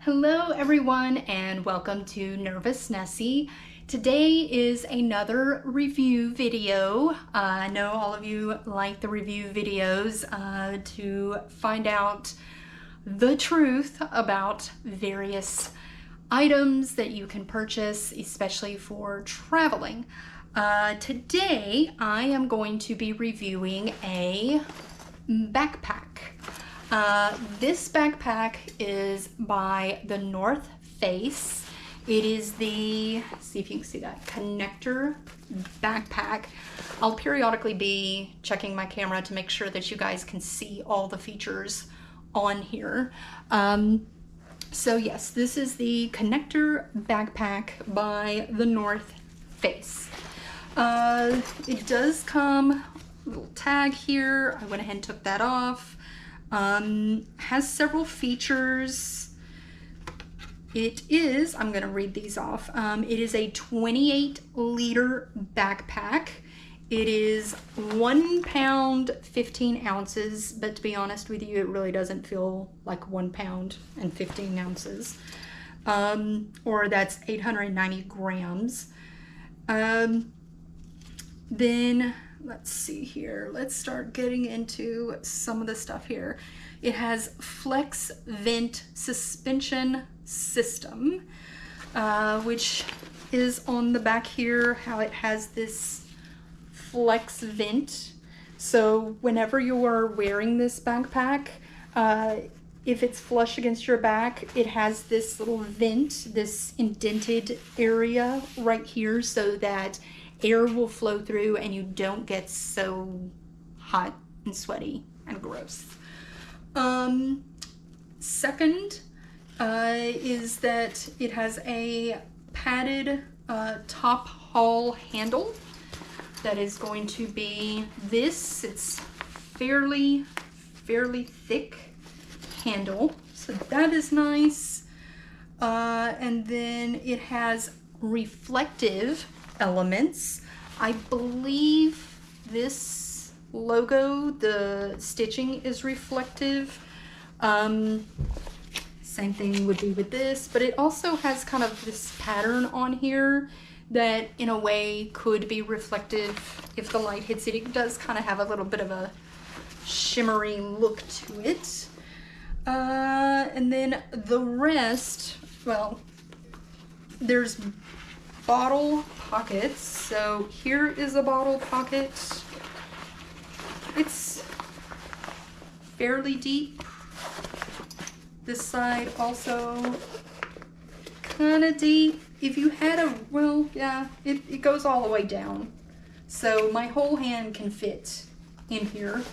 Hello everyone and welcome to Nervous Nessie. Today is another review video. I know all of you like the review videos to find out the truth about various items that you can purchase, especially for traveling. Today I am going to be reviewing a backpack. This backpack is by the North Face. It is the, see if you can see that, connector backpack. I'll periodically be checking my camera to make sure that you guys can see all the features on here. So yes, this is the connector backpack by the North Face. It does come a little tag here. I went ahead and took that off. Has several features. It is, I'm going to read these off. It is a 28-liter backpack. It is 1 pound 15 ounces, but to be honest with you, it really doesn't feel like 1 pound and 15 ounces. Or that's 890 grams. Then let's see here. Let's start getting into some of the stuff here. It has flex vent suspension system, which is on the back here, how it has this flex vent. So whenever you're wearing this backpack, if it's flush against your back, it has this little vent, this indented area right here so that air will flow through and you don't get so hot and sweaty and gross. Second is that it has a padded top haul handle that is going to be this. It's fairly thick handle, so that is nice. And then it has reflective elements. I believe this logo, the stitching is reflective. Same thing would be with this, but it also has kind of this pattern on here that in a way could be reflective if the light hits it. It does kind of have a little bit of a shimmery look to it. And then the rest, well, there's bottle pockets. So here is a bottle pocket. It's fairly deep. This side also kind of deep. If you had a, well, yeah, it goes all the way down. So my whole hand can fit in here.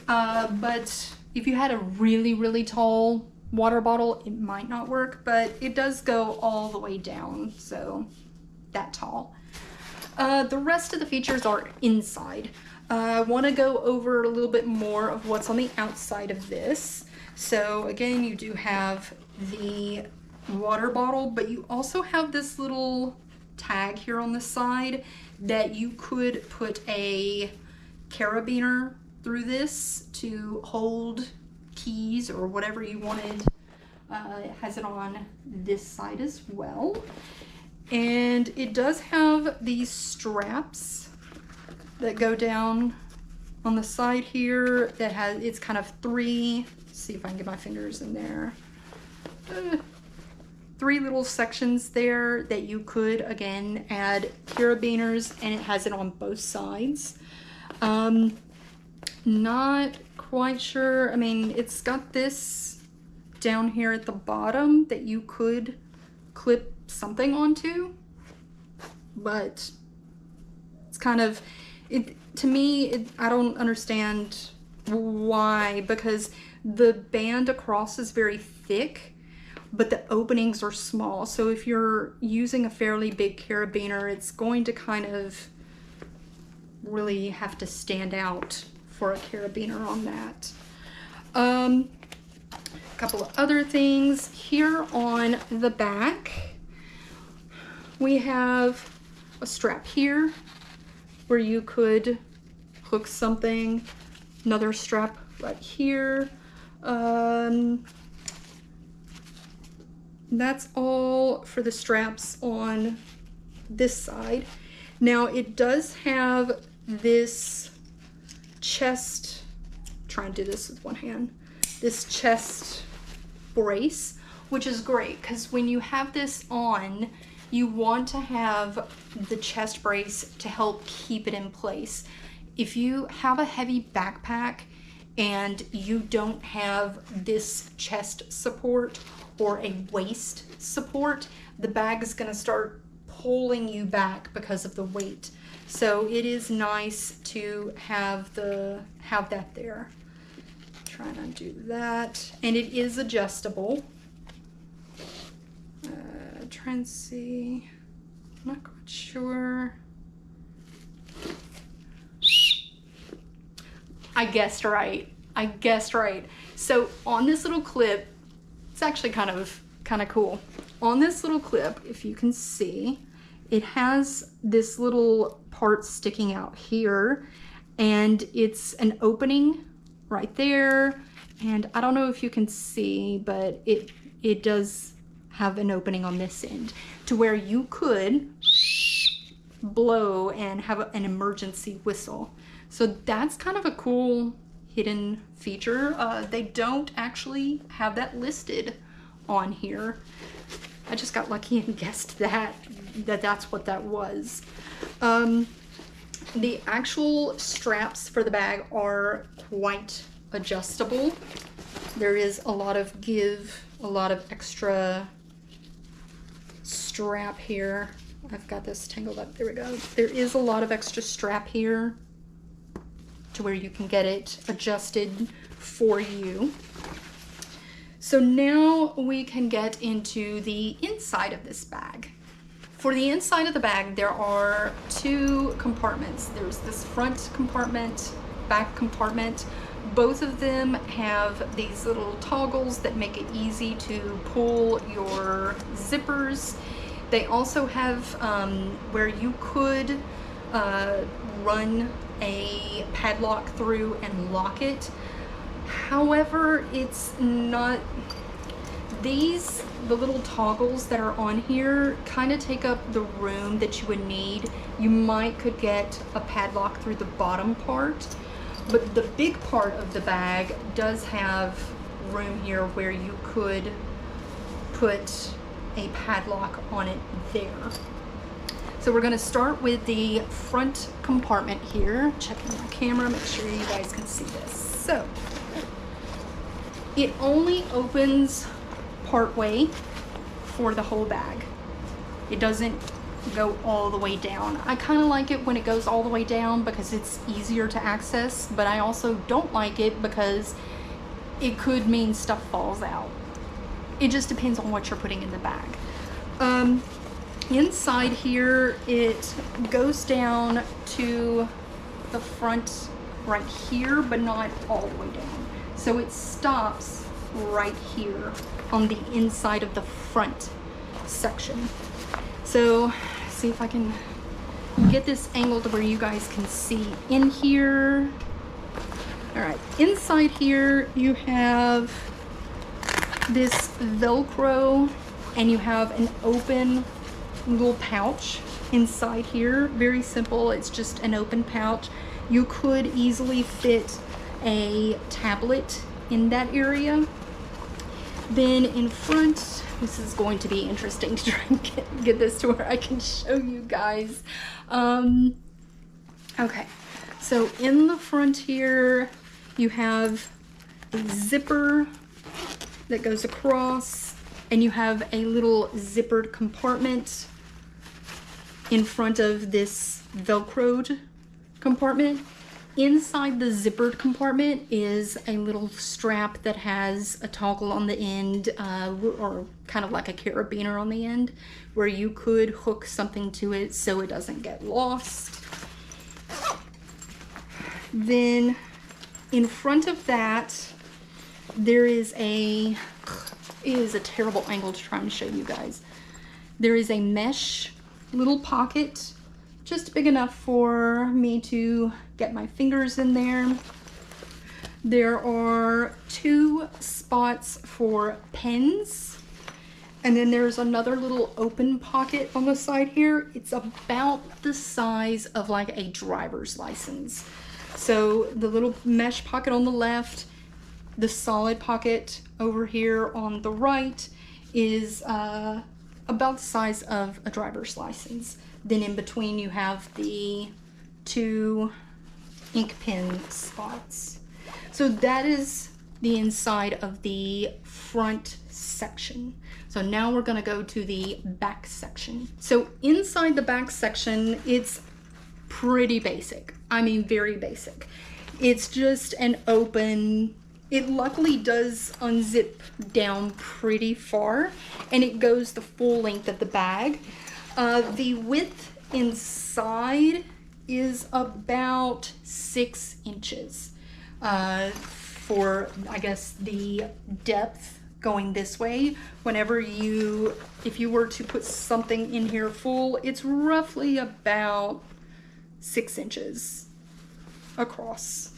But if you had a really tall water bottle, it might not work, but it does go all the way down. So that tall. The rest of the features are inside. I want to go over a little bit more of what's on the outside of this. So again, you do have the water bottle, but you also have this little tag here on the side that you could put a carabiner through this to hold keys or whatever you wanted. It has it on this side as well. And it does have these straps that go down on the side here that has, it's kind of three, let's see if I can get my fingers in there. 3 little sections there that you could, again, add carabiners, and it has it on both sides. Not quite sure. I mean, it's got this down here at the bottom that you could clip something onto, but it's kind of, to me, I don't understand why, because the band across is very thick, but the openings are small. So if you're using a fairly big carabiner, it's going to kind of really have to stand out for a carabiner on that. A couple of other things here on the back. We have a strap here where you could hook something, another strap right here. that's all for the straps on this side. Now it does have this chest, try and do this with one hand, this chest brace, which is great because when you have this on, you want to have the chest brace to help keep it in place. If you have a heavy backpack and you don't have this chest support or a waist support, the bag is going to start pulling you back because of the weight. So it is nice to have that there. Try and undo that, and it is adjustable. Try and see. I'm not quite sure. I guessed right. I guessed right. So on this little clip, it's actually kind of cool. On this little clip, if you can see, it has this little part sticking out here, and it's an opening right there. And I don't know if you can see, but it does have an opening on this end to where you could blow and have an emergency whistle. So that's kind of a cool hidden feature. They don't actually have that listed on here. I just got lucky and guessed that's what that was. The actual straps for the bag are quite adjustable. There is a lot of give, a lot of extra strap here. I've got this tangled up. There we go. There is a lot of extra strap here to where you can get it adjusted for you. So now we can get into the inside of this bag. For the inside of the bag, there are two compartments. There's this front compartment, back compartment. Both of them have these little toggles that make it easy to pull your zippers. They also have where you could run a padlock through and lock it. However, it's not, the little toggles that are on here kind of take up the room that you would need. You could get a padlock through the bottom part, but the big part of the bag does have room here where you could put a padlock on it there. So we're going to start with the front compartment here. Checking my camera, make sure you guys can see this. So it only opens part way for the whole bag. It doesn't go all the way down. I kind of like it when it goes all the way down because it's easier to access, but I also don't like it because it could mean stuff falls out. It just depends on what you're putting in the bag. Inside here, it goes down to the front right here, but not all the way down. So it stops right here on the inside of the front section. So see if I can get this angle to where you guys can see in here. All right, inside here you have this Velcro, and you have an open little pouch inside here. Very simple, it's just an open pouch. You could easily fit a tablet in that area. Then in front, this is going to be interesting to try and get this to where I can show you guys. Okay, so in the front here, you have a zipper that goes across, and you have a little zippered compartment in front of this Velcroed compartment. Inside the zippered compartment is a little strap that has a toggle on the end, or kind of like a carabiner on the end, where you could hook something to it so it doesn't get lost. Then in front of that, there is it is a terrible angle to try and show you guys. There is a mesh little pocket, just big enough for me to get my fingers in there. There are two spots for pens, And then there's another little open pocket on the side here. It's about the size of like a driver's license. So the little mesh pocket on the left, the solid pocket over here on the right is about the size of a driver's license. Then in between you have the 2 ink pen spots. So that is the inside of the front section. So now we're going to go to the back section. So inside the back section, it's pretty basic. I mean, very basic. It's just an open, it luckily does unzip down pretty far, and it goes the full length of the bag. The width inside is about 6 inches for, I guess, the depth going this way. Whenever if you were to put something in here full, it's roughly about 6 inches across,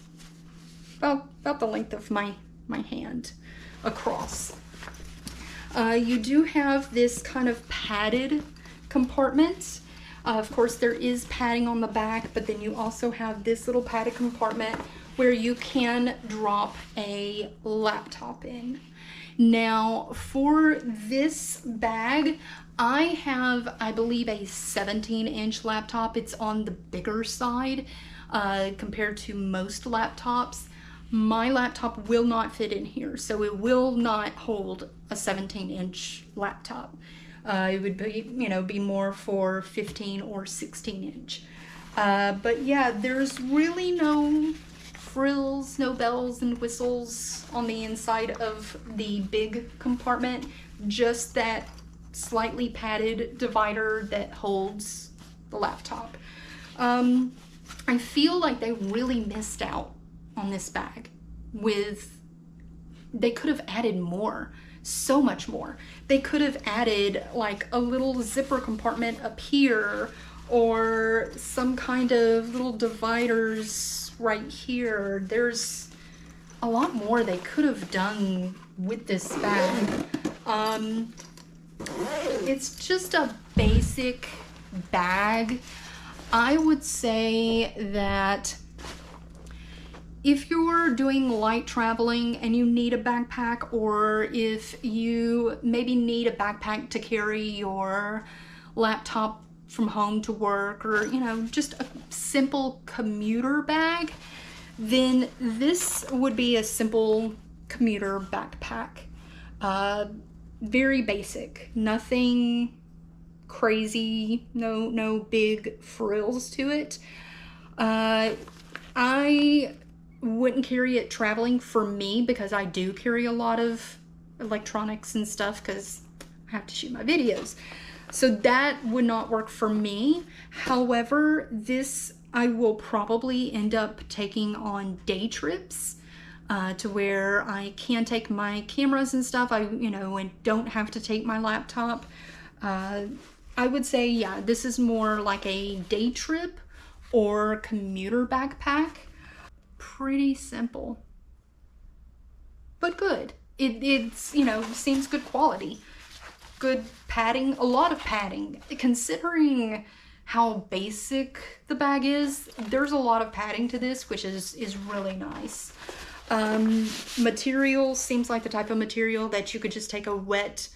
about the length of my hand across. You do have this kind of padded compartment. Of course, there is padding on the back, but then you also have this little padded compartment where you can drop a laptop in. Now, for this bag, I have, I believe, a 17-inch laptop. It's on the bigger side compared to most laptops. My laptop will not fit in here, so it will not hold a 17-inch laptop. It would be, be more for 15 or 16-inch. But yeah, there's really no frills, no bells and whistles on the inside of the big compartment, just that slightly padded divider that holds the laptop. I feel like they really missed out on this bag. They could have added more, so much more. They could have added like a little zipper compartment up here, or some kind of little dividers right here. There's a lot more they could have done with this bag. It's just a basic bag. I would say that if you're doing light traveling and you need a backpack, or if you maybe need a backpack to carry your laptop from home to work, or just a simple commuter bag, then this would be a simple commuter backpack. Very basic, nothing crazy, no big frills to it. I wouldn't carry it traveling for me, because I do carry a lot of electronics and stuff because I have to shoot my videos. So that would not work for me. However, this I will probably end up taking on day trips to where I can take my cameras and stuff, and don't have to take my laptop. I would say, yeah, this is more like a day trip or commuter backpack. Pretty simple, but good. It's seems good quality. Good padding, a lot of padding. Considering how basic the bag is, there's a lot of padding to this, which is really nice. Material seems like the type of material that you could just take a wet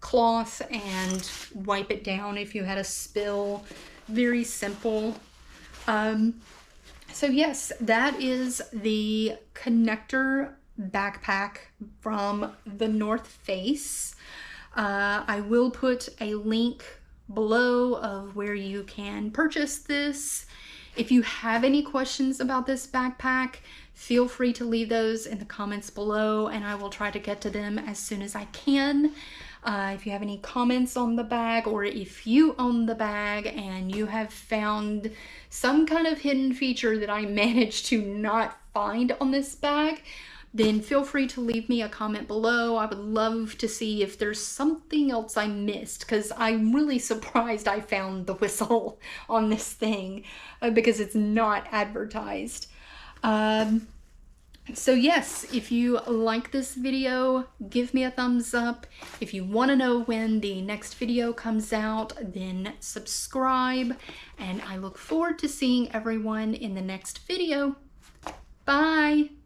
cloth and wipe it down if you had a spill. Very simple. So yes, that is the connector backpack from the North Face. I will put a link below of where you can purchase this. If you have any questions about this backpack, feel free to leave those in the comments below, and I will try to get to them as soon as I can. If you have any comments on the bag, or if you own the bag and you have found some kind of hidden feature that I managed to not find on this bag, then feel free to leave me a comment below. I would love to see if there's something else I missed, because I'm really surprised I found the whistle on this thing because it's not advertised. So yes, if you like this video, give me a thumbs up. If you want to know when the next video comes out, then subscribe. And I look forward to seeing everyone in the next video. Bye!